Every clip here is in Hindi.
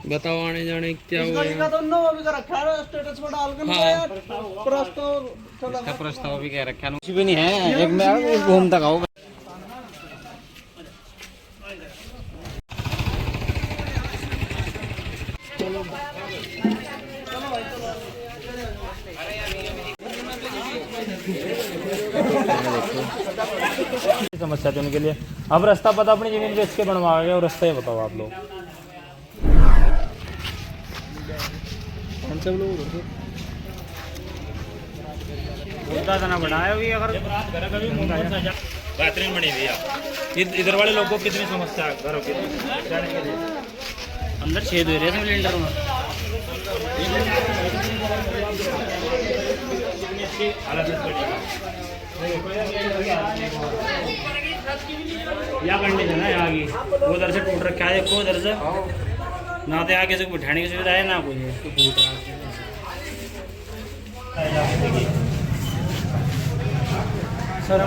बताओ आने जाने क्या हुआ का तो नो अभी का रखा है स्टेटस में डाल के यार प्रस्ताव चला है। प्रस्ताव भी कह रखा है, कुछ भी नहीं है। एक मैं घूम तक आऊँ। समस्या थी उनके लिए। अब रास्ता पता अपनी जमीन बेच के बनवा गए और रास्ता ही बताओ आप लोग। बेहतरीन बनी हुई है। इधर वाले लोगों को कितनी समस्या है घरों के जाने के लिए। अंदर छेद हो रहे हैं सिलेंडर में। या कंडीशन है यहाँ की, वो उधर से टूट रखा है, को उधर से ना तो आगे से बिठाने की सुविधा है ना कुछ। सर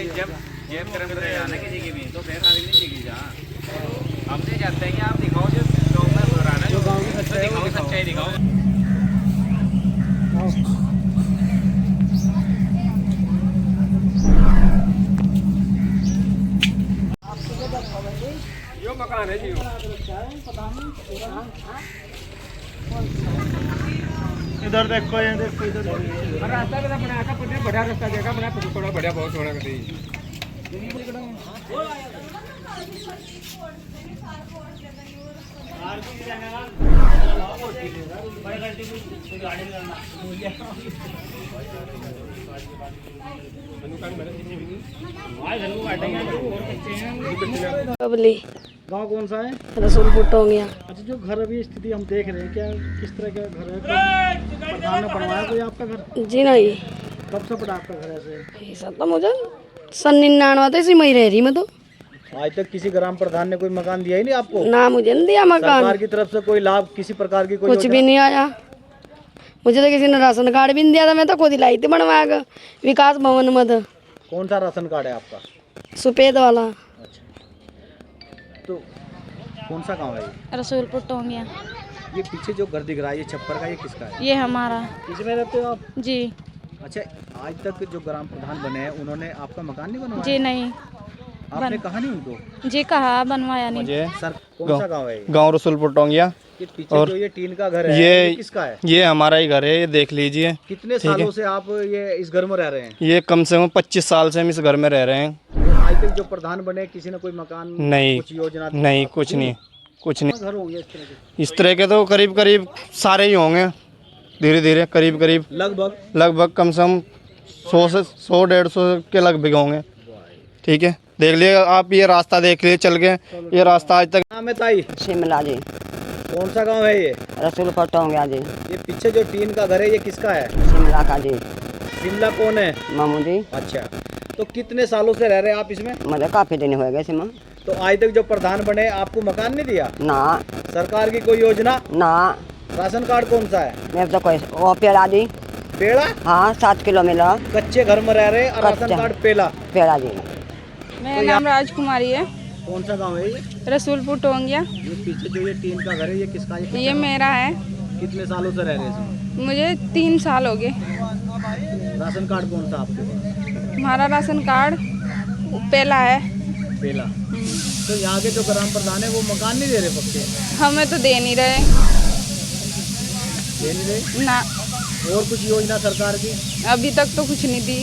जब जेब कर्म करे जाना किसी की भी तो फिर आगे नहीं सीखी जा। हमसे चाहते हैं कि आप दिखाओ जो लोग में पुराना जो गाँव की सच्चाई दिखाओ, सच्चाई दिखाओ। यो मकान है जी। इधर देखो, ये देखो इधर रास्ता भी बनाया था, पुण्य बढ़िया रास्ता देखा बना, थोड़ा बढ़िया बहुत सोना कर दी। कबली गाँव कौन सा है? रसूलपुर टोंगिया। अच्छा, जो घर अभी स्थिति हम देख रहे हैं, क्या किस तरह का घर है? प्रधान ने बनवाया कोई आपका घर? जी नहीं, कब से पड़ा आपका घर ऐसे? ऐसा तो मुझे सन 99 इसी में ही रह रही मैं तो। आज तक किसी ग्राम प्रधान ने कोई मकान दिया ही नहीं आपको? ना मुझे नहीं दिया मकान, सरकार की तरफ से कोई लाभ किसी प्रकार की कोई कुछ भी नहीं आया। मुझे तो किसी ने राशन कार्ड भी नहीं दिया था, मैं तो खुद ही लाई थी बनवा कर विकास भवन में। तो कौन सा राशन कार्ड है आपका? सफेद वाला। अच्छा, तो कौन सा गांव है ये? रसूलपुर टोंगिया। ये पीछे जो घर दिख रहा है ये छप्पर का, ये किसका है? ये हमारा। इसमें रहते हो आप? जी अच्छा, आज तक जो ग्राम प्रधान बने हैं उन्होंने आपका मकान नहीं बनवाया? जी नहीं, आपने कहा नहीं उनको? जी कहा, बनवाया नहीं। मुझे सर कौन सा गांव है ये? गांव रसूलपुर टोंगिया। ये पीछे जो ये टीन का घर है ये किसका है? ये हमारा ही घर है, ये देख लीजिए। कितने सालों से आप ये इस घर में रह रहे हैं? ये कम से कम 25 साल से हम इस घर में रह रहे हैं। तो आज तक जो प्रधान बने किसी ने कोई मकान नहीं, कुछ योजना नहीं, कुछ नहीं, कुछ नहीं। घर होंगे इस तरह के? इस तरह के तो करीब करीब सारे ही होंगे, धीरे धीरे करीब करीब लगभग कम से कम 100 से 100-150 के लगभग होंगे। ठीक है, देख लिए आप, ये रास्ता देख लिए चल के, ये रास्ता आज तक। नाम है ताई? शिमला जी। कौन सा गांव है ये? रसूलपुर टोंगिया जी। ये पीछे जो टीन का घर है ये किसका है? शिमला का जी। शिमला कौन है? मामू जी। अच्छा, तो कितने सालों से रह रहे हैं आप इसमें? मुझे काफी दिन हो गए इसमें। तो आज तक जो प्रधान बने आपको मकान नहीं दिया? ना। सरकार की कोई योजना? ना। राशन कार्ड कौन सा है? मेरे तो कोई वो पेड़ा जी। पेड़ा? हाँ, 7 किलो मिला। कच्चे घर में रह रहे हैं और राशन कार्ड पेला? पेड़ा जी। मेरा नाम राजकुमारी है। कौन सा गांव है ये? रसूलपुर टोंगिया। ये पीछे जो ये टीन का घर है ये किसका है? ये मेरा है। कितने सालों से रह रहे हैं इसमें? मुझे 3 साल हो गए। राशन कार्ड कौन सा आपके पास? हमारा राशन कार्ड पहला है। पेला। तो यहाँ के जो ग्राम प्रधान है वो मकान नहीं दे रहे पक्के? हमें तो दे नहीं रहे। दे नहीं रहे? ना, और कुछ योजना सरकार की? अभी तक तो कुछ नहीं दी।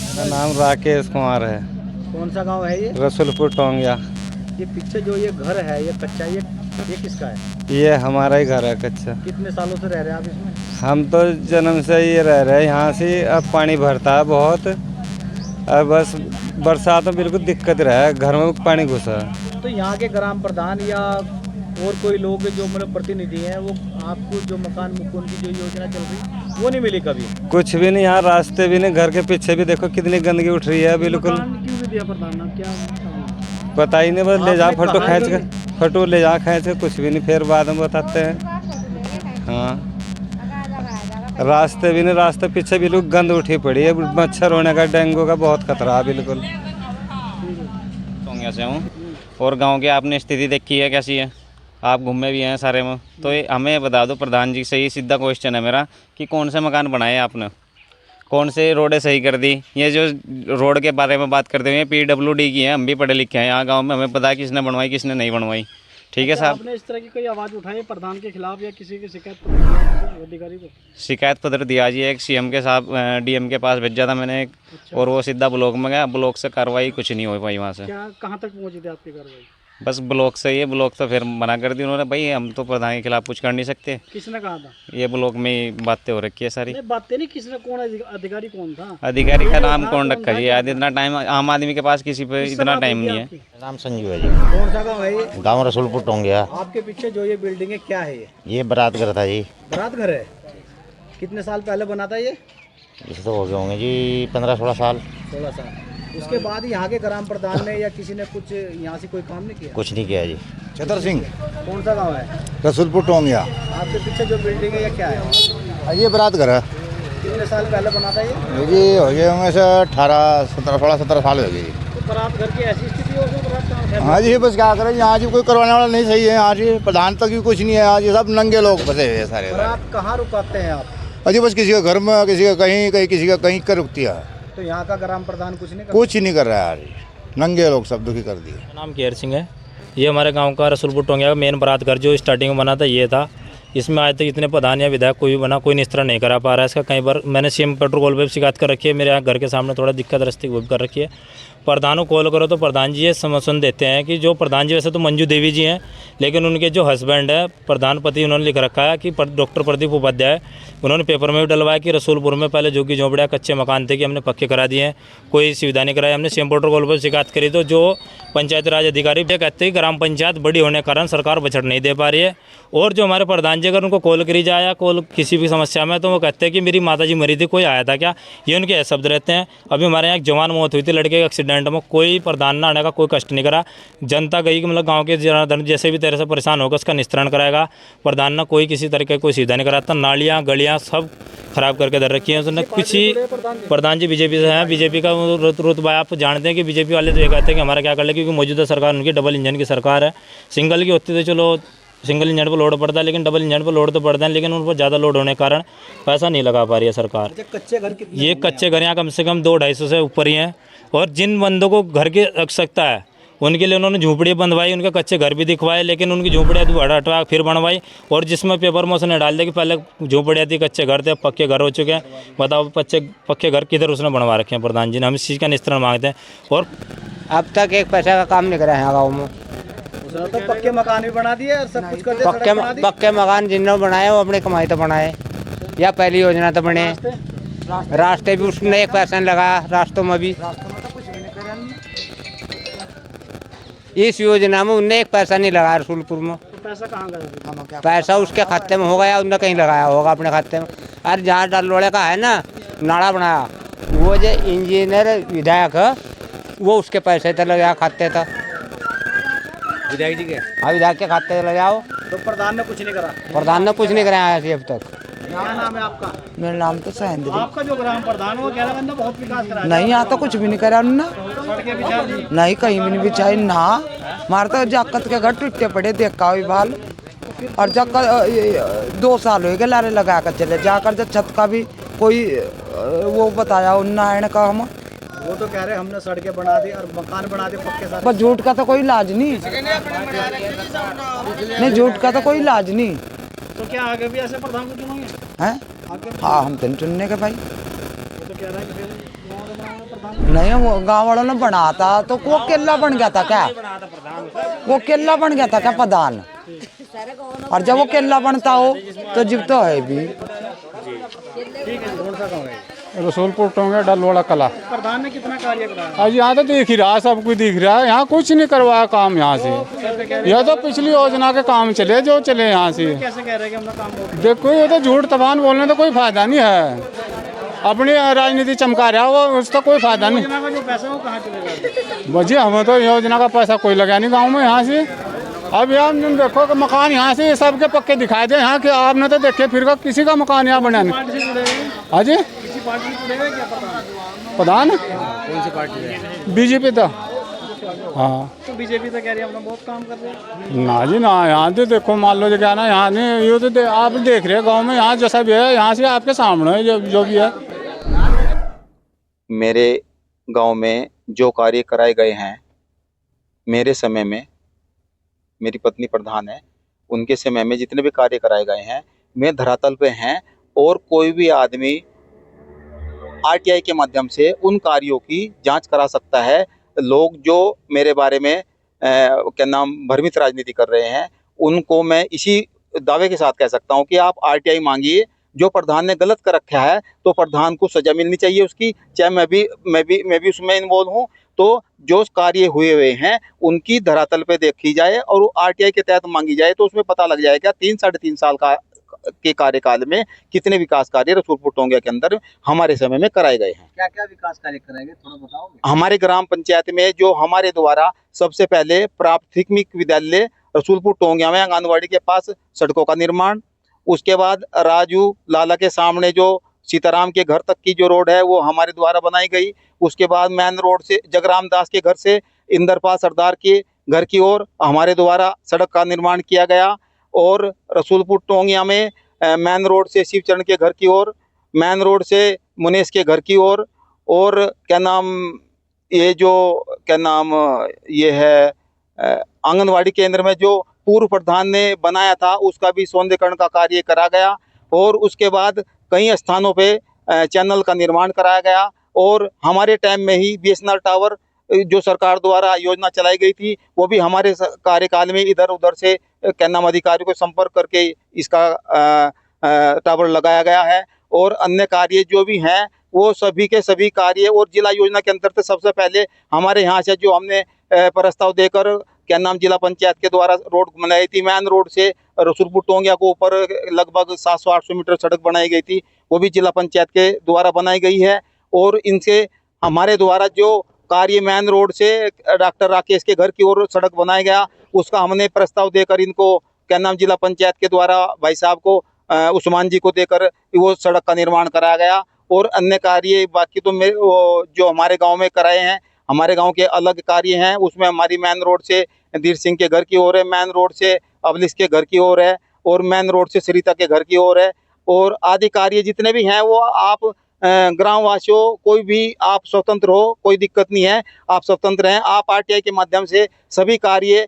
मेरा नाम राकेश कुमार है। कौन सा गांव है ये? रसूलपुर टोंगिया। ये पीछे जो ये घर है ये कच्चा, ये किसका है? ये हमारा ही घर है कच्चा। कितने सालों से रह रहे हैं आप इसमें? हम तो जन्म से ही रह रहे हैं यहाँ से। अब पानी भरता है बहुत, अब बस बरसात में बिल्कुल दिक्कत रहा है, घर में पानी घुसा है। तो यहाँ के ग्राम प्रधान या और कोई लोग जो मतलब प्रतिनिधि हैं वो आपको जो मकान मुक्कों की जो योजना चल रही वो नहीं मिली कभी? कुछ भी नहीं, यहाँ रास्ते भी नहीं, घर के पीछे भी देखो कितनी गंदगी उठ रही है। बिल्कुल मकान क्यों नहीं दिया प्रधान ने? क्या पता ही नहीं, बस ले जा आपने फोटो कहा खींच के, फोटो ले जा खींच के, कुछ भी नहीं, फिर बाद में बताते हैं। हाँ रास्ते भी नहीं, रास्ते पीछे बिल्कुल गंद उठी पड़ी है, मच्छर होने का, डेंगू का बहुत खतरा है बिल्कुल। सोंगिया से हूँ और गांव की आपने स्थिति देखी है कैसी है, आप घूमे भी हैं सारे में, तो ये हमें बता दो प्रधान जी से, ही सीधा क्वेश्चन है मेरा कि कौन से मकान बनाए आपने, कौन से रोडें सही कर दी। ये जो रोड के बारे में बात करते हुए PWD की है, हम भी पढ़े लिखे हैं यहाँ गांव में, हमें पता है किसने बनवाई किसने नहीं बनवाई। ठीक है साहब, आपने इस तरह की कोई आवाज़ उठाई प्रधान के खिलाफ या किसी की शिकायत पत्र अधिकारी को? शिकायत पत्र दिया जी, एक CM के साथ DM के पास भेजा था मैंने एक, और वो सीधा ब्लॉक में गया, ब्लॉक से कार्रवाई कुछ नहीं हो पाई वहाँ से। क्या कहाँ तक पहुँची थी आपकी कार्रवाई? बस ब्लॉक से, ये ब्लॉक तो फिर मना कर दी उन्होंने, भाई हम तो प्रधान के खिलाफ कुछ कर नहीं सकते। किसने कहा था? ये ब्लॉक में ही बातें हो रखी है सारी। नहीं बातें नहीं, किसने, कौन अधिकारी कौन था? अधिकारी का नाम कौन रखा जी, आज इतना टाइम आम आदमी के पास किसी पे इतना टाइम नहीं है। नाम संजू है जी। कौन सा गाँव है ये? गाँव रसूलपुर टोंगिया। आपके पीछे जो ये बिल्डिंग है क्या है? ये बारात घर था जी। बारात घर है? कितने साल पहले बना था ये? इसे तो हो गए होंगे जी 15-16 साल। 16 साल। उसके बाद यहाँ के ग्राम प्रधान ने या किसी ने कुछ यहाँ से कोई काम नहीं किया? कुछ नहीं किया जी। छतर सिंह। कौन सा गांव है? रसूलपुर टोंगिया। आपके पीछे जो बिल्डिंग है ये क्या है? ये बारात घर है। कितने साल पहले बना था ये? ये हो गए होंगे सर 16-17 साल हो गए जी। तो बारात घर की ऐसी स्थिति हो गई, बारात कहाँ है? हाँ जी, बस क्या करें, यहाँ जी कोई करवाने वाला नहीं सही है, यहाँ जी प्रधान तक भी कुछ नहीं है, यहाँ जी सब नंगे लोग फंसे हुए हैं सारे। बारात कहाँ रुकाते हैं आप? अजी बस किसी का घर में, किसी का कहीं किसी का कहीं कर रुकती है। तो यहाँ का ग्राम प्रधान कुछ नहीं करता? कुछ नहीं कर रहा है यार, नंगे लोग सब दुखी कर दिए। नाम केयर सिंह है। ये हमारे गांव का रसूलपुर टोंगिया का मेन बारात घर जो स्टार्टिंग में बना था ये था। इसमें आज तक इतने प्रधान या विधायक कोई भी बना, कोई निस्तारण नहीं करा पा रहा है इसका। कई बार मैंने CM प्रोटोकॉल पे शिकायत कर रखी है, मेरे यहाँ घर के सामने थोड़ा दिक्कत रस्ते वो भी कर रखी है। प्रधानों को कॉल करो तो प्रधान जी ये समर्थन देते हैं कि जो प्रधान जी वैसे तो मंजू देवी जी हैं, लेकिन उनके जो हस्बैंड है प्रधान पति, उन्होंने लिख रखा है कि डॉक्टर प्रदीप उपाध्याय, उन्होंने पेपर में भी डलवाया कि रसूलपुर में पहले झुग्गी झोंपड़ियाँ कच्चे मकान थे कि हमने पक्के करा दिए हैं, कोई सुविधा नहीं कराई। हमने CM प्रोटोकॉल पर शिकायत करी तो जो पंचायत राज अधिकारी ये कहते हैं कि ग्राम पंचायत बड़ी होने के कारण सरकार बजट नहीं दे पा रही है। और जो हमारे प्रधान जी अगर उनको कॉल करी जाए या कॉल किसी भी समस्या में, तो वो कहते हैं कि मेरी माता जी मरी थी, कोई आया था क्या, ये उनके ऐसे शब्द रहते हैं। अभी हमारे यहाँ एक जवान मौत हुई थी लड़के के एक्सीडेंट में, कोई प्रधान ना आने का कोई कष्ट नहीं करा। जनता गई कि मतलब गाँव के जनार्दन जैसे भी तरह से परेशान होगा उसका निस्तारण कराएगा, प्रधान ने कोई किसी तरह की कोई सुविधा नहीं कराता। नालियाँ गलियाँ सब खराब करके दे रखी हैं उसने। किसी प्रधान जी बीजेपी से हैं, बीजेपी का रुतबा आप जानते हैं कि बीजेपी वाले तो ये कहते हैं कि हमारा क्या कर ले, क्योंकि मौजूदा सरकार उनकी डबल इंजन की सरकार है। सिंगल की होती तो चलो सिंगल इंजन पर लोड पड़ता है, लेकिन डबल इंजन पर लोड तो पड़ता है, लेकिन उन पर ज़्यादा लोड होने के कारण पैसा नहीं लगा पा रही है सरकार। कच्चे घर कितने? ये कच्चे घर यहाँ कम से कम 200-250 से ऊपर ही हैं। और जिन बंदों को घर की आवश्यकता है उनके लिए उन्होंने झोंपड़ियाँ बनवाई, उनके कच्चे घर भी दिखवाए, लेकिन उनकी झोंपड़ियाँ हटा फिर बनवाई। और जिसमें पेपर में उसने डाल दिया कि पहले झोंपड़ियाँ थी, कच्चे घर थे, पक्के घर हो चुके हैं। बताओ पक्के घर किधर उसने बनवा रखे हैं प्रधान जी ने? हम इस चीज़ का निस्तारण मांगते हैं। और अब तक एक पैसा का काम नहीं करा है गाँव में। उसने तो पक्के मकान भी बना दिए और सब कुछ कर दिया। पक्के मकान जिन्होंने बनाए वो अपनी कमाई तो बनाए, या पहली योजना तो बने। रास्ते भी उसने एक पैसा नहीं लगाया, रास्तों में भी इस योजना में उनने एक पैसा नहीं लगाया रसूलपुर में। तो पैसा कहाँ गया? पैसा उसके खाते में होगा या उनने कहीं लगाया होगा अपने खाते में। अरे जहाँ डलोड़े का है ना नाला बनाया, वो जो इंजीनियर विधायक है वो उसके पैसे तो लगाया खाते था, विधायक जी के? हाँ विधायक के खाते लग जाओ। तो प्रधान ने कुछ नहीं करा? प्रधान ने कुछ नहीं कराया ऐसे अब तक। क्या नाम है आपका? मेरा नाम तो सहेंद्र। आपका जो ग्राम प्रधान वो कह रहा है बहुत विकास करा। नहीं, यहाँ तो कुछ भी नहीं करा उन्होंने, सड़कें बिछा दी? नहीं कहीं भी नहीं बिछाई ना। मार तो जाकत के घर टूटे पड़े देखा हुई बाल। और जाकर 2 साल हो गए लारे लगा कर चले, जाकर जब छत का भी कोई वो बताया उन्ना का हम। वो तो कह रहे हमने सड़कें बना दी और मकान बना दिए पक्के सारे। पर झूठ का तो कोई इलाज नहीं, नहीं झूठ का तो कोई इलाज नहीं। तो क्या आगे भी ऐसे प्रधान को चुनेंगे? हैं? हाँ हम तो चुनने के भाई। वो तो कह रहा है कि फिर गाँव में बनाना प्रधान। नहीं वो गाँव वालों ने बनाता तो वो केला बन गया था क्या? वो केला बन गया था क्या प्रधान? और जब वो केला बनता हो तो जीव तो है भी। ठीक है, कौन सा गाँव है? रसूलपुर टोंगे डलवाड़ा कला। प्रधान ने कितना कार्य कराया? आज यहाँ तो दिख ही रहा, सब कुछ दिख रहा है। यहाँ कुछ नहीं करवाया काम यहाँ से। यह तो पिछली योजना के काम चले जो चले यहाँ से। कैसे कह रहे हैं कि हमने काम बहुत देखो ये तो झूठ तबान बोलने तो कोई फायदा नहीं है। अपनी राजनीति चमका रहा वो, उसका कोई फायदा नहीं। योजना का जो पैसा है वो कहाँ चलेगा? बजी हमें तो योजना का पैसा कोई लगा नहीं गाँव में यहाँ से। अब यार देखो कि मकान यहाँ से सबके पक्के दिखाई दे। यहाँ के आपने तो देखे फिर का किसी का मकान यहाँ बना नहीं। पार्टी से जुड़े हैं? हाँ जी, किसी पार्टी से जुड़े हैं क्या प्रधान कौन सी पार्टी है? बीजेपी तो। हाँ तो बीजेपी तो कह रही है हमने बहुत काम कर रहे हैं। ना जी ना, यहाँ तो देखो मान लो जो क्या ना, यहाँ नहीं ये तो आप देख रहे हैं गाँव में यहाँ जैसा भी है यहाँ से आपके सामने है जो भी है। मेरे गांव में जो कार्य कराए गए हैं मेरे समय में, मेरी पत्नी प्रधान है, उनके समय में जितने भी कार्य कराए गए हैं वे धरातल पे हैं। और कोई भी आदमी आरटीआई के माध्यम से उन कार्यों की जांच करा सकता है। लोग जो मेरे बारे में क्या नाम भ्रमित राजनीति कर रहे हैं उनको मैं इसी दावे के साथ कह सकता हूं कि आप आरटीआई मांगिए। जो प्रधान ने गलत कर रखा है तो प्रधान को सजा मिलनी चाहिए उसकी, चाहे मैं भी उसमें इन्वॉल्व हूँ। तो जो कार्य हुए हैं उनकी धरातल पे देखी जाए और आरटीआई के तहत मांगी जाए तो उसमें पता लग जाएगा 3-3.5 साल के कार्यकाल में कितने विकास कार्य रसूलपुर टोंगिया के अंदर हमारे समय में कराए गए हैं। क्या क्या विकास कार्य कराएंगे थोड़ा बताओगे? हमारे ग्राम पंचायत में जो हमारे द्वारा सबसे पहले प्राथमिक विद्यालय रसूलपुर टोंगिया में आंगनवाड़ी के पास सड़कों का निर्माण, उसके बाद राजू लाला के सामने जो सीताराम के घर तक की जो रोड है वो हमारे द्वारा बनाई गई। उसके बाद मेन रोड से जगराम दास के घर से इंदरपाल सरदार के घर की ओर हमारे द्वारा सड़क का निर्माण किया गया। और रसूलपुर टोंगिया में मेन रोड से शिवचरण के घर की ओर, मेन रोड से मुनेश के घर की ओर, और क्या नाम ये जो क्या नाम ये है आंगनवाड़ी केंद्र में जो पूर्व प्रधान ने बनाया था उसका भी सौंदर्यीकरण का कार्य करा गया। और उसके बाद कई स्थानों पे चैनल का निर्माण कराया गया। और हमारे टाइम में ही बीएसएनएल टावर जो सरकार द्वारा योजना चलाई गई थी वो भी हमारे कार्यकाल में इधर उधर से क्या नाम अधिकारियों को संपर्क करके इसका टावर लगाया गया है। और अन्य कार्य जो भी हैं वो सभी के सभी कार्य और जिला योजना के अंतर्गत सबसे पहले हमारे यहाँ से जो हमने प्रस्ताव देकर क्या नाम जिला पंचायत के द्वारा रोड बनाई थी, मेन रोड से रसूलपुर टोंगिया को ऊपर लगभग 700-800 मीटर सड़क बनाई गई थी, वो भी जिला पंचायत के द्वारा बनाई गई है। और इनसे हमारे द्वारा जो कार्य मेन रोड से डॉक्टर राकेश के घर की ओर सड़क बनाया गया उसका हमने प्रस्ताव देकर इनको क्या नाम जिला पंचायत के द्वारा भाई साहब को उस्मान जी को देकर वो सड़क का निर्माण कराया गया। और अन्य कार्य बाकी तो जो हमारे गांव में कराए हैं, हमारे गांव के अलग कार्य हैं, उसमें हमारी मेन रोड से धीर सिंह के घर की ओर है, मेन रोड से अवलिस के घर की ओर है, और मेन रोड से सरिता के घर की ओर है। और आदि कार्य जितने भी हैं वो आप ग्राम वासियों कोई भी आप स्वतंत्र हो, कोई दिक्कत नहीं है, आप स्वतंत्र हैं। आप आरटीआई के माध्यम से सभी कार्य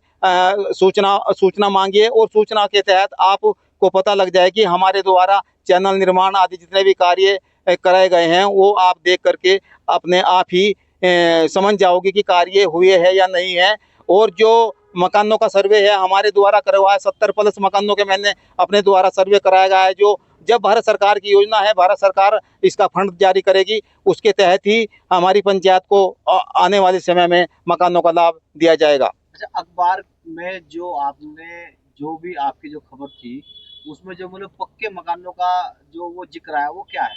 सूचना मांगिए और सूचना के तहत आपको पता लग जाए कि हमारे द्वारा चैनल निर्माण आदि जितने भी कार्य कराए गए हैं वो आप देख करके अपने आप ही समझ जाओगे कि कार्य हुए हैं या नहीं है। और जो मकानों का सर्वे है हमारे द्वारा करवाया 70+ मकानों के मैंने अपने द्वारा सर्वे कराया गया है। जो जब भारत सरकार की योजना है, भारत सरकार इसका फंड जारी करेगी उसके तहत ही हमारी पंचायत को आने वाले समय में मकानों का लाभ दिया जाएगा। अच्छा, अखबार में जो आपने जो भी आपकी जो खबर थी उसमें जो मतलब पक्के मकानों का जो वो जिक्र आया वो क्या है?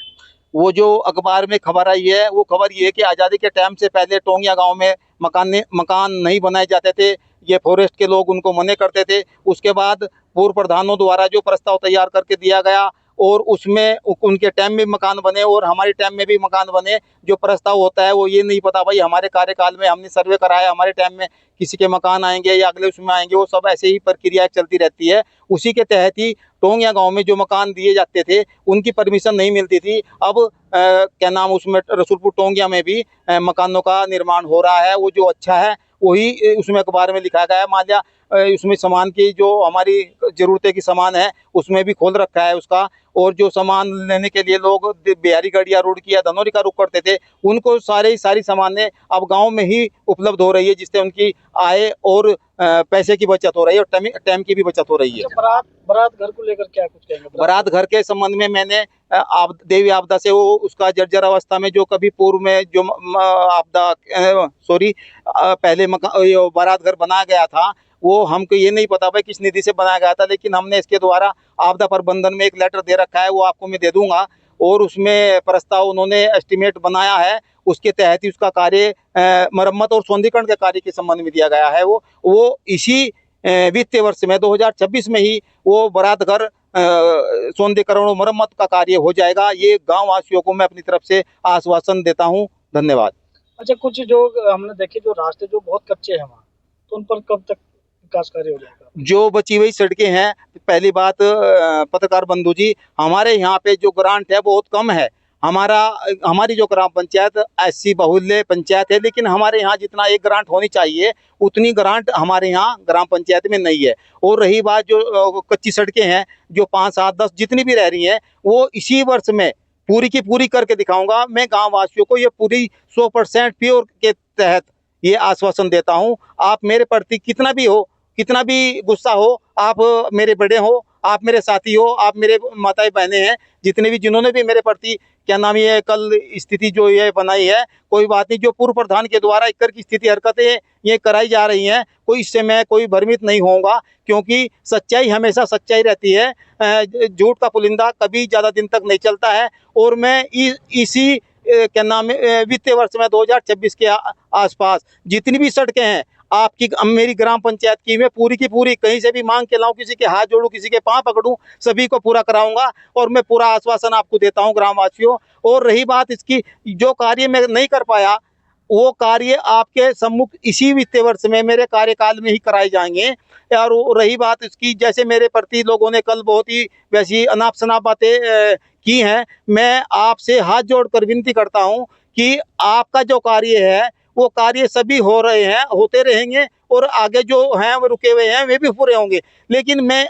वो जो अखबार में खबर आई है वो खबर ये है कि आज़ादी के टाइम से पहले टोंगिया गांव में मकान नहीं बनाए जाते थे, ये फॉरेस्ट के लोग उनको मना करते थे। उसके बाद पूर्व प्रधानों द्वारा जो प्रस्ताव तैयार करके दिया गया और उसमें उनके टाइम में मकान बने और हमारे टाइम में भी मकान बने। जो प्रस्ताव होता है वो ये नहीं पता भाई हमारे कार्यकाल में हमने सर्वे कराया, हमारे टाइम में किसी के मकान आएंगे या अगले उसमें आएंगे, वो सब ऐसे ही प्रक्रिया चलती रहती है। उसी के तहत ही टोंगिया गांव में जो मकान दिए जाते थे उनकी परमिशन नहीं मिलती थी। अब क्या नाम उसमें रसूलपुर टोंगिया में भी मकानों का निर्माण हो रहा है, वो जो अच्छा है वही उसमें अखबार में लिखा गया है। मान लिया उसमें सामान की जो हमारी ज़रूरतें की सामान है उसमें भी खोल रखा है उसका। और जो सामान लेने के लिए लोग बिहारीगढ़ या रोड की या धनौरी का रुख करते थे, उनको सारी सामानें अब गांव में ही उपलब्ध हो रही है, जिससे उनकी आय और पैसे की बचत हो रही है और टाइम की भी बचत हो रही है। बारात घर को लेकर क्या कुछ कहेंगे? बारात घर के संबंध में मैंने देवी आपदा से वो उसका जर्जर अवस्था में जो कभी पूर्व में जो आपदा पहले बारात घर बनाया गया था, वो हमको ये नहीं पता भाई किस निधि से बनाया गया था, लेकिन हमने इसके द्वारा आपदा प्रबंधन में एक लेटर दे रखा है, वो आपको मैं दे दूंगा। और उसमें प्रस्ताव उन्होंने एस्टिमेट बनाया है, उसके तहत ही उसका कार्य मरम्मत और सौंदर्यीकरण के कार्य के संबंध में दिया गया है। वो इसी वित्तीय वर्ष में 2026 में ही वो बारात घर सौंदर्यीकरण और मरम्मत का कार्य हो जाएगा। ये गांव वासियों को मैं अपनी तरफ से आश्वासन देता हूं। धन्यवाद। अच्छा, कुछ जो हमने देखे जो रास्ते जो बहुत कच्चे हैं वहाँ, तो उन पर कब तक विकास कार्य हो जाएगा? जो बची हुई सड़कें हैं, पहली बात पत्रकार बंधु जी, हमारे यहाँ पे जो ग्रांट है बहुत कम है। हमारी जो ग्राम पंचायत ऐसी बहुल्य पंचायत है, लेकिन हमारे यहाँ जितना एक ग्रांट होनी चाहिए उतनी ग्रांट हमारे यहाँ ग्राम पंचायत में नहीं है। और रही बात जो कच्ची सड़कें हैं, जो 5, 7, 10 जितनी भी रह रही हैं, वो इसी वर्ष में पूरी की पूरी करके दिखाऊंगा। मैं गाँव वासियों को ये पूरी 100% प्योर के तहत ये आश्वासन देता हूँ। आप मेरे प्रति कितना भी गुस्सा हो, आप मेरे बड़े हो, आप मेरे साथी हो, आप मेरे माताएं बहनें हैं, जितने भी जिन्होंने भी मेरे प्रति क्या नाम ये कल स्थिति जो ये बनाई है, कोई बात नहीं। जो पूर्व प्रधान के द्वारा एक की स्थिति हरकतें ये कराई जा रही हैं, इससे मैं कोई भ्रमित नहीं होऊंगा, क्योंकि सच्चाई हमेशा सच्चाई रहती है। झूठ का पुलिंदा कभी ज़्यादा दिन तक नहीं चलता है। और मैं इसी क्या नाम है वित्तीय वर्ष में 2026 के आसपास जितनी भी सड़कें हैं आपकी मेरी ग्राम पंचायत की, मैं पूरी की पूरी कहीं से भी मांग के लाऊं, किसी के हाथ जोड़ूं, किसी के पांव पकड़ूं, सभी को पूरा कराऊंगा। और मैं पूरा आश्वासन आपको देता हूं ग्रामवासियों। और रही बात इसकी, जो कार्य मैं नहीं कर पाया वो कार्य आपके सम्मुख इसी वित्तीय वर्ष में मेरे कार्यकाल में ही कराए जाएंगे। और रही बात इसकी, जैसे मेरे प्रति लोगों ने कल बहुत ही वैसी अनाप शनाप बातें की हैं, मैं आपसे हाथ जोड़कर विनती करता हूं कि आपका जो कार्य है वो कार्य सभी हो रहे हैं, होते रहेंगे, और आगे जो हैं वो रुके हुए हैं वे भी पूरे होंगे। लेकिन मैं